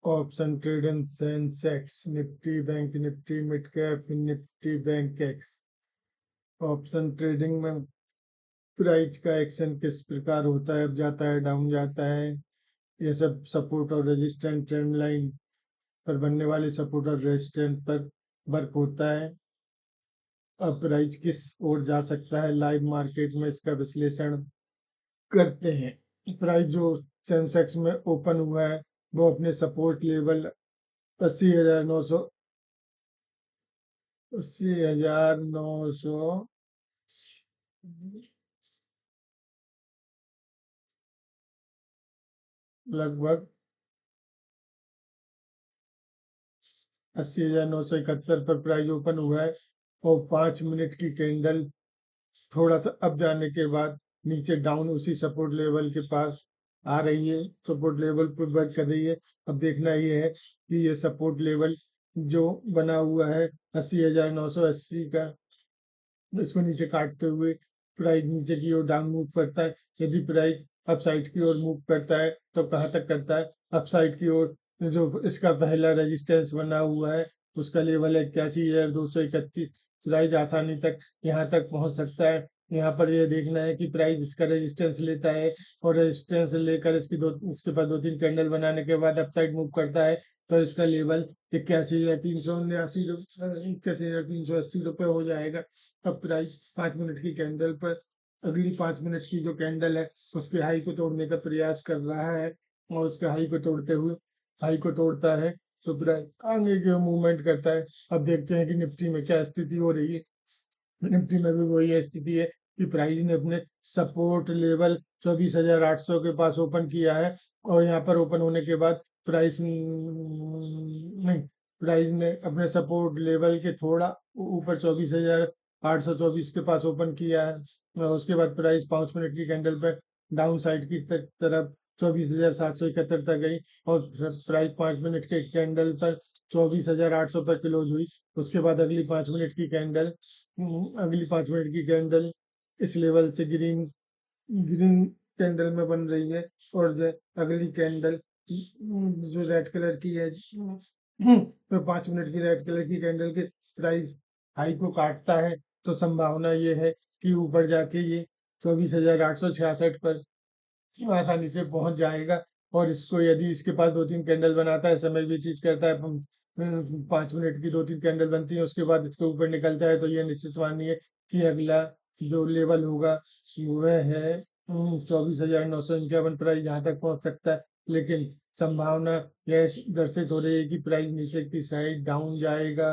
Option trading Sensex Nifty bank Nifty mid cap Nifty bank x. Option trading में price का action किस प्रकार होता है, अप जाता है डाउन जाता है, ये सब सपोर्ट और रेजिस्टेंट ट्रेंड लाइन पर बनने वाले सपोर्ट और रेजिस्टेंट पर वर्क होता है। अब प्राइस किस ओर जा सकता है, लाइव मार्केट में इसका विश्लेषण करते हैं। प्राइस जो सेंसेक्स में ओपन हुआ है वो अपने सपोर्ट लेवल 80,900 80,900 लगभग 80,971 पर प्राइस ओपन हुआ है और 5 मिनट की कैंडल थोड़ा सा अप जाने के बाद नीचे डाउन उसी सपोर्ट लेवल के पास आ रही है, सपोर्ट लेवल पर वर्क कर रही है। अब देखना ये है कि ये सपोर्ट लेवल जो बना हुआ है 80,980 का, इसको नीचे काटते हुए प्राइस नीचे की ओर डाउन मूव करता है। यदि प्राइस अपसाइड की ओर मूव करता है तो कहाँ तक करता है, अपसाइड की ओर जो इसका पहला रेजिस्टेंस बना हुआ है उसका लेवल है 81,231। प्राइस आसानी तक यहाँ तक पहुंच सकता है। यहाँ पर ये देखना है कि प्राइस इसका रेजिस्टेंस लेता है और रेजिस्टेंस लेकर इसके पास 2-3 कैंडल बनाने के बाद अपसाइड मूव करता है तो इसका लेवल 81,380 रुपये हो जाएगा। अब प्राइस 5 मिनट की कैंडल पर अगली 5 मिनट की जो कैंडल है उसके हाई को तोड़ने का प्रयास कर रहा है और उसके हाई को तोड़ते हुए हाई को तोड़ता है तो प्राइस आगे की मूवमेंट करता है। अब देखते हैं कि निफ्टी में क्या स्थिति हो रही है। निफ्टी में भी वही स्थिति है कि प्राइस ने अपने सपोर्ट लेवल 24,800 के पास ओपन किया है और यहाँ पर ओपन होने के बाद प्राइस नहीं, प्राइस ने अपने सपोर्ट लेवल के थोड़ा ऊपर 24,824 के पास ओपन किया है और उसके बाद प्राइस 5 मिनट की कैंडल पर डाउन साइड की तरफ 24,771 तक गई और प्राइस 5 मिनट के कैंडल पर 24,800 पर क्लोज हुई। उसके बाद अगली 5 मिनट की कैंडल इस लेवल से ग्रीन ग्रीन कैंडल में बन रही है और अगली कैंडल जो रेड कलर की है तो 5 मिनट की रेड कलर की कैंडल के प्राइस हाई को काटता है तो संभावना ये है कि ऊपर जाके ये 24,866 पर आसानी से पहुंच जाएगा। और इसको यदि इसके पास 2-3 कैंडल बनाता है, समय व्यतीत करता है, 5 मिनट की 2-3 कैंडल बनती है उसके बाद इसके ऊपर निकलता है तो ये निश्चित मानिए कि अगला जो लेवल होगा वह है 24,951 प्राइस यहाँ तक पहुंच सकता है। लेकिन संभावना यह दर्शित हो रही है कि प्राइस नीचे की साइड डाउन जाएगा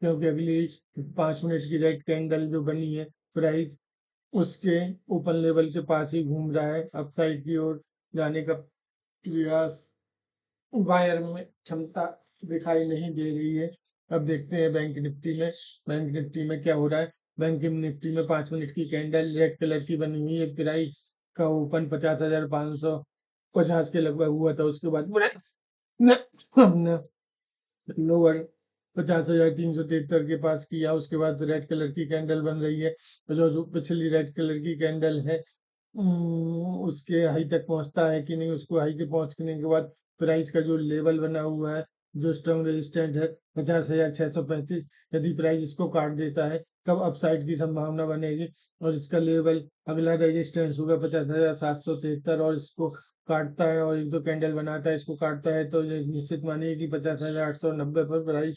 क्योंकि अगली 5 मिनट की रेड कैंडल जो बनी है प्राइस उसके ओपन लेवल के पास ही घूम रहा है, अपसाइड की ओर जाने का प्रयास वायर में क्षमता दिखाई नहीं दे रही है। अब देखते हैं बैंक निफ्टी में क्या हो रहा है। बैंक निफ्टी में 5 मिनट की कैंडल रेड कलर की बनी हुई है। प्राइस का ओपन 50,550 के लगभग हुआ था, उसके बाद लोअर 50,373 के पास किया। उसके बाद रेड कलर की कैंडल बन रही है तो जो पिछली रेड कलर की कैंडल है उसके हाई तक पहुंचता है कि नहीं, उसको हाई के पहुंचने के बाद प्राइस का जो लेवल बना हुआ है जो स्ट्रॉन्ग रेजिस्टेंट है 50,635, यदि प्राइस इसको काट देता है तब अपसाइड की संभावना बनेगी और इसका लेवल अगला रेजिस्टेंस होगा 50,773 और इसको काटता है और 1-2 कैंडल बनाता है, इसको काटता है तो ये निश्चित मानिए कि 50,890 पर प्राइस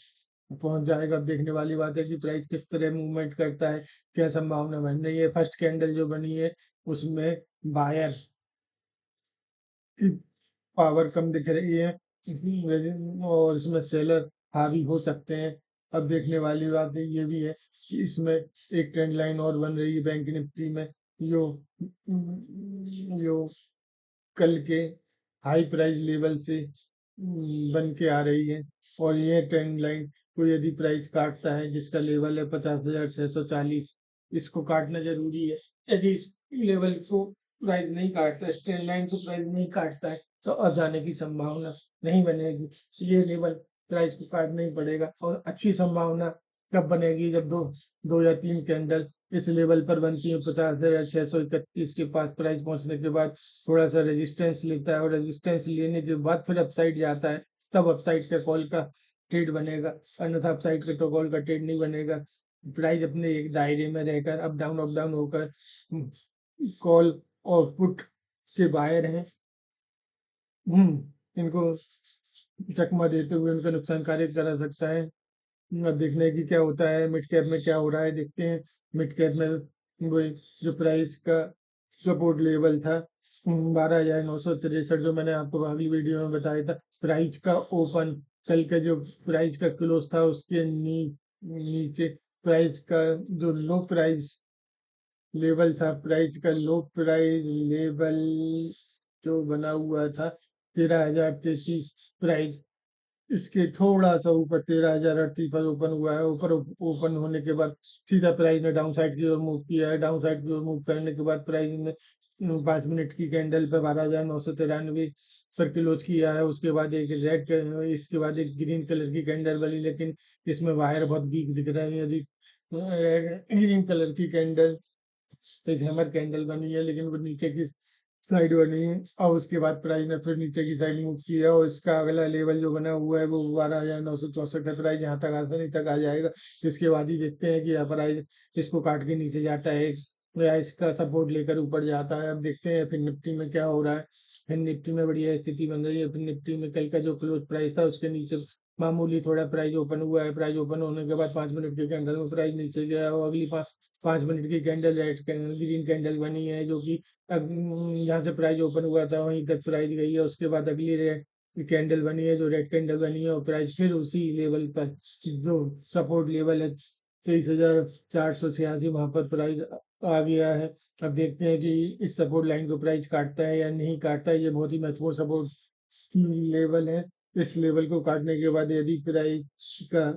पहुंच जाएगा। अब देखने वाली बात है कि प्राइस किस तरह मूवमेंट करता है, क्या संभावना बन रही है। फर्स्ट कैंडल जो बनी है उसमें बायर की पावर कम दिख रही है और इसमें सेलर हावी हो सकते हैं। अब देखने वाली बात है ये भी है कि इसमें एक ट्रेंड लाइन और बन रही है बैंक निफ्टी में जो जो कल के हाई प्राइस लेवल से बन के आ रही है और ये ट्रेंड लाइन को यदि प्राइस काटता है जिसका लेवल है 50,640, इसको काटना जरूरी है। यदि इस लेवल को प्राइस नहीं काटता, इस ट्रेंड लाइन को प्राइस नहीं काटता है तो अब जाने की संभावना नहीं बनेगी। ये लेवल प्राइस को काटना ही पड़ेगा और अच्छी संभावना कब बनेगी जब दो दो या तीन कैंडल इस लेवल पर बनती है 50,631 के पास प्राइस पहुंचने के बाद थोड़ा सा रेजिस्टेंस लेता है और रेजिस्टेंस लेने के बाद फिर अपसाइड जाता है तब अपसाइड का कॉल का ट्रेड बनेगा, अन्यथा अपसाइड का तो कॉल का ट्रेड नहीं बनेगा। प्राइस अपने एक दायरे में रहकर अप डाउन होकर कॉल और पुट के बायर हैं, इनको चकमा देते हुए उनका नुकसानकारी करा सकता है। अब देखने की क्या होता है, मिड कैप में क्या हो रहा है देखते हैं। मिड कैप में वही जो प्राइस का सपोर्ट लेवल था 12,963, जो मैंने आपको अगली वीडियो में बताया था। प्राइस का ओपन कल का जो प्राइस का क्लोज था उसके नीचे प्राइस का जो लो प्राइस लेवल था, प्राइस का लो प्राइस लेवल जो बना हुआ था 13,033 प्राइस, इसके थोड़ा सा ऊपर 13,038 पर ओपन हुआ है। ऊपर ओपन होने के बाद सीधा प्राइस ने डाउन साइड की ओर मूव किया है। डाउन साइड की ओर मूव करने के बाद प्राइस ने 5 मिनट की कैंडल पर 12,993 पर क्लोज किया है। उसके बाद एक इसके बाद एक ग्रीन कलर की कैंडल बनी, लेकिन इसमें वायर बहुत वीक दिख रहा है। यदि ग्रीन कलर की कैंडल एक हैमर कैंडल बनी है, लेकिन वो नीचे की साइड बनी है, और उसके बाद प्राइस ने फिर नीचे की साइड मूव किया, और इसका अगला लेवल जो बना हुआ है वो 12,964 है। प्राइस यहाँ तक आसानी तक आ जाएगा। इसके बाद ही देखते हैं कि यहाँ प्राइस इसको काट के नीचे जाता है या इसका सपोर्ट लेकर ऊपर जाता है। अब देखते हैं फिर निफ्टी में क्या हो रहा है। फिर निफ्टी में बढ़िया स्थिति बन रही है। फिर निफ्टी में कल का जो क्लोज प्राइस था उसके नीचे मामूली थोड़ा प्राइस ओपन हुआ है। प्राइस ओपन होने के बाद 5 मिनट के कैंडल में प्राइस नीचे गया, और अगली 5 मिनट की कैंडल रेड ग्रीन कैंडल बनी है, जो कि यहाँ से प्राइस ओपन हुआ था वहीं तक प्राइस गई है। उसके बाद अगली रेड कैंडल बनी है, जो रेड कैंडल बनी है, और प्राइस फिर उसी लेवल पर जो सपोर्ट लेवल है 23,486 वहां पर प्राइस आ गया है। अब देखते हैं कि इस सपोर्ट लाइन को प्राइस काटता है या नहीं काटता है। ये बहुत ही महत्वपूर्ण सपोर्ट लेवल है। इस लेवल को काटने के बाद यदि प्राइस का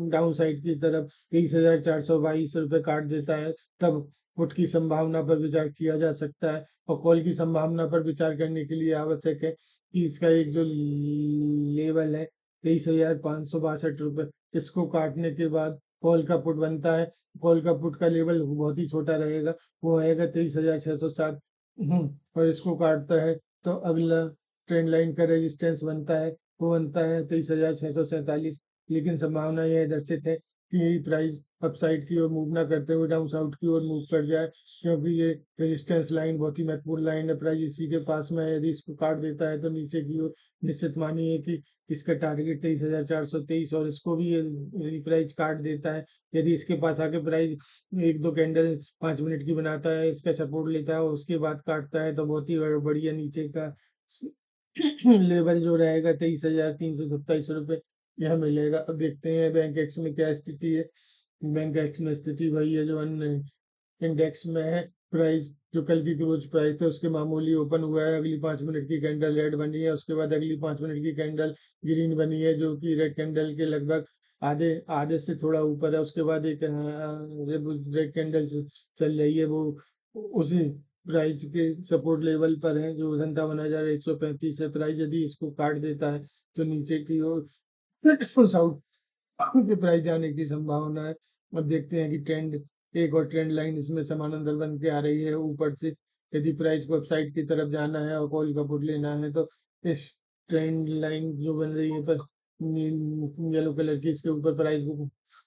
डाउन साइड की तरफ 23,422 रुपये काट देता है, तब पुट की संभावना पर विचार किया जा सकता है। और कॉल की संभावना पर विचार करने के लिए आवश्यक है कि इसका एक जो लेवल है 23,562 रुपये, इसको काटने के बाद कॉल का पुट बनता है। कॉल का पुट का लेवल बहुत ही छोटा रहेगा, वो आएगा 23,607। और इसको काटता है तो अगला ट्रेंड लाइन का रेजिस्टेंस बनता है, वो बनता है 23,647। लेकिन संभावना यह दर्शित है कि प्राइस अपसाइड की ओर मूव ना करते हुए डाउन साउथ की ओर मूव कर जाए, क्योंकि ये रेजिस्टेंस लाइन बहुत ही महत्वपूर्ण लाइन है। प्राइस इसी के पास में है, यदि इसको काट देता है तो नीचे की ओर निश्चित मानिए कि इसका टारगेट 23,423, और इसको भी यदि प्राइस काट देता है, यदि इसके पास आके प्राइस एक दो कैंडल 5 मिनट की बनाता है, इसका सपोर्ट लेता है और उसके बाद काटता है, तो बहुत ही बढ़िया नीचे का लेवल जो रहेगा 23,327 रुपये यह मिलेगा। अब देखते हैं बैंक एक्स में क्या स्थिति है। बैंक एक्स में स्थिति वही है जो अन्य इंडेक्स में है। प्राइस जो कल की क्लोज प्राइस है उसके मामूली ओपन हुआ है। अगली 5 मिनट की कैंडल रेड बनी है, उसके बाद अगली 5 मिनट की कैंडल ग्रीन बनी है, जो कि रेड कैंडल के लगभग आधे आधे से थोड़ा ऊपर है। उसके बाद एक रेड कैंडल चल रही है, वो उसी प्राइस के सपोर्ट लेवल पर है जो 57,135 है। प्राइस यदि इसको काट देता है तो नीचे की ओर साउथ के प्राइस जाने की संभावना है। अब देखते हैं कि ट्रेंड एक और ट्रेंड लाइन इसमें समानांतर बन के आ रही है ऊपर से। यदि प्राइस को अपसाइड की तरफ जाना है और कॉल का पुट लेना है तो इस ट्रेंड लाइन जो बन रही है पर येलो कलर की, इसके ऊपर प्राइस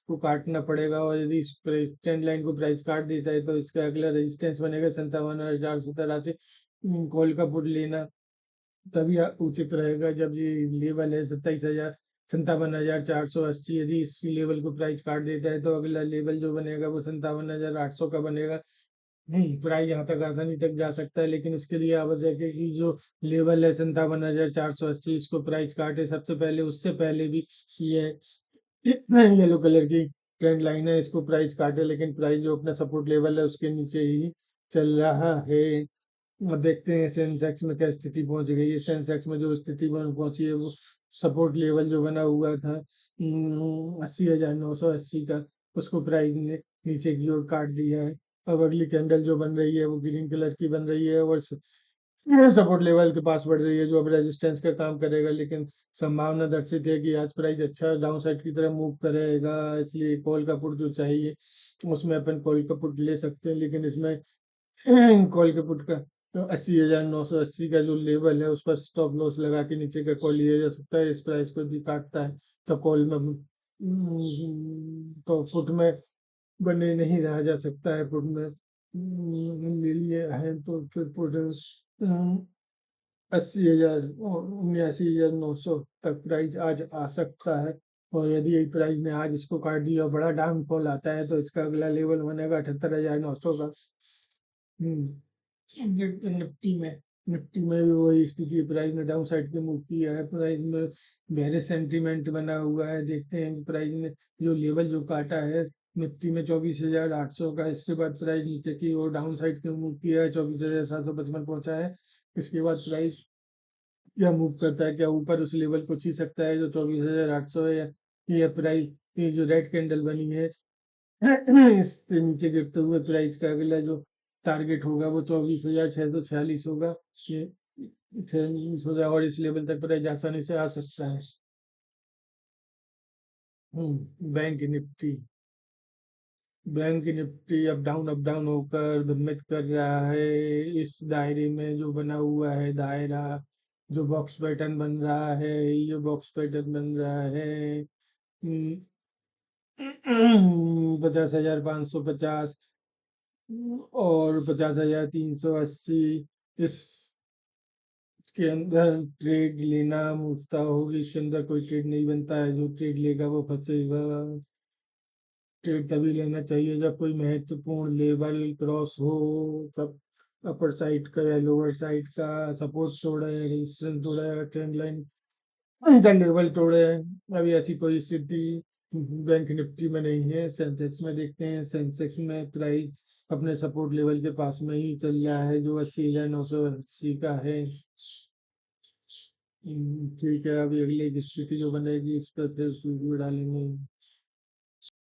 को काटना पड़ेगा। और यदि इस ट्रेंड लाइन को प्राइस काट देता है तो इसका अगला रेजिस्टेंस बनेगा 57,483। कॉल का पुट लेना तभी उचित रहेगा जब ये लेवल है 57,480। यदि इस लेवल को प्राइस काट देता है तो अगला लेवल जो बनेगा वो 57,800 का बनेगा। प्राइस यहाँ तक आसानी तक जा सकता है, लेकिन इसके लिए आवश्यक है कि जो लेवल है 57,480 इसको प्राइस काटे सबसे पहले। उससे पहले भी ये येलो कलर की ट्रेंड लाइन है, इसको प्राइस काटे, लेकिन प्राइस जो अपना सपोर्ट लेवल है उसके नीचे ही चल रहा है। अब देखते हैं सेंसेक्स में क्या स्थिति पहुंच गई है। सेंसेक्स में जो स्थिति पहुंची है वो सपोर्ट लेवल जो बना हुआ था 80,980 का, उसको प्राइस ने नीचे की ओर काट दिया है। अब अगली कैंडल जो बन रही है वो ग्रीन कलर की बन रही है और सपोर्ट लेवल के पास बढ़ रही है, जो अब रेजिस्टेंस का काम करेगा। लेकिन संभावना दर्शित है कि आज प्राइस अच्छा डाउन साइड की तरफ मूव करेगा, इसलिए कॉल का पुट जो चाहिए उसमें अपन कॉल का पुट ले सकते हैं। लेकिन इसमें कॉल के पुट का तो 80,980 का जो लेवल है उस पर स्टॉप लॉस लगा के नीचे का कॉल लिया जा सकता है। इस प्राइस पर भी काटता है तो कॉल में तो फुट में बने नहीं रहा जा सकता है। फुट में ले लिए हैं तो फिर फुट 80,000 79,900 तक प्राइस आज आ सकता है। और यदि यही प्राइस ने आज इसको काट दिया और बड़ा डाउनफॉल आता है तो इसका अगला लेवल बनेगा 78,900 का। निफ्टी में भी वही स्थिति है। प्राइस ने डाउन साइड पे मूव किया है। प्राइस में बेरिश सेंटीमेंट बना हुआ है। देखते हैं कि प्राइस ने जो लेवल जो काटा है निफ्टी में 24,800 का, इसके बाद प्राइस नीचे की और डाउन साइड पे मूव किया है, 24,755 पहुंचा है। इसके बाद प्राइस क्या मूव करता है, क्या ऊपर उस लेवल को छू सकता है जो 24,800 है, या ये प्राइस ये जो रेड कैंडल बनी है इससे नीचे गिरते हुए प्राइस का अगला जो टारगेट होगा वो 24,646 होगा। ये 46 हो जाएगा और इस लेवल तक प्राइस आसानी से आ सकता है। बैंक निफ्टी अप डाउन होकर भ्रमित कर रहा है। इस दायरे में जो बना हुआ है दायरा, जो बॉक्स पैटर्न बन रहा है, ये बॉक्स पैटर्न बन रहा है 50,550 और 50,380। इस इसके अंदर ट्रेड लेना मुफ्ता होगी। इसके अंदर कोई ट्रेड नहीं बनता है। जो ट्रेड लेगा वो फंसेगा। ट्रेड तभी लेना चाहिए जब कोई महत्वपूर्ण लेवल क्रॉस हो, तब अपर साइड का या लोअर साइड का सपोर्ट तोड़े, रेजिस्टेंस तोड़े, ट्रेंड लाइन का लेवल तोड़े। अभी ऐसी कोई स्थिति बैंक निफ्टी में नहीं है। सेंसेक्स में देखते हैं। सेंसेक्स में प्राइस अपने सपोर्ट लेवल के पास में ही चल रहा है जो 80,980 का है। ठीक है, अभी अगली एक स्थिति जो बनेगी इस पर फिर वीडियो डालेंगे।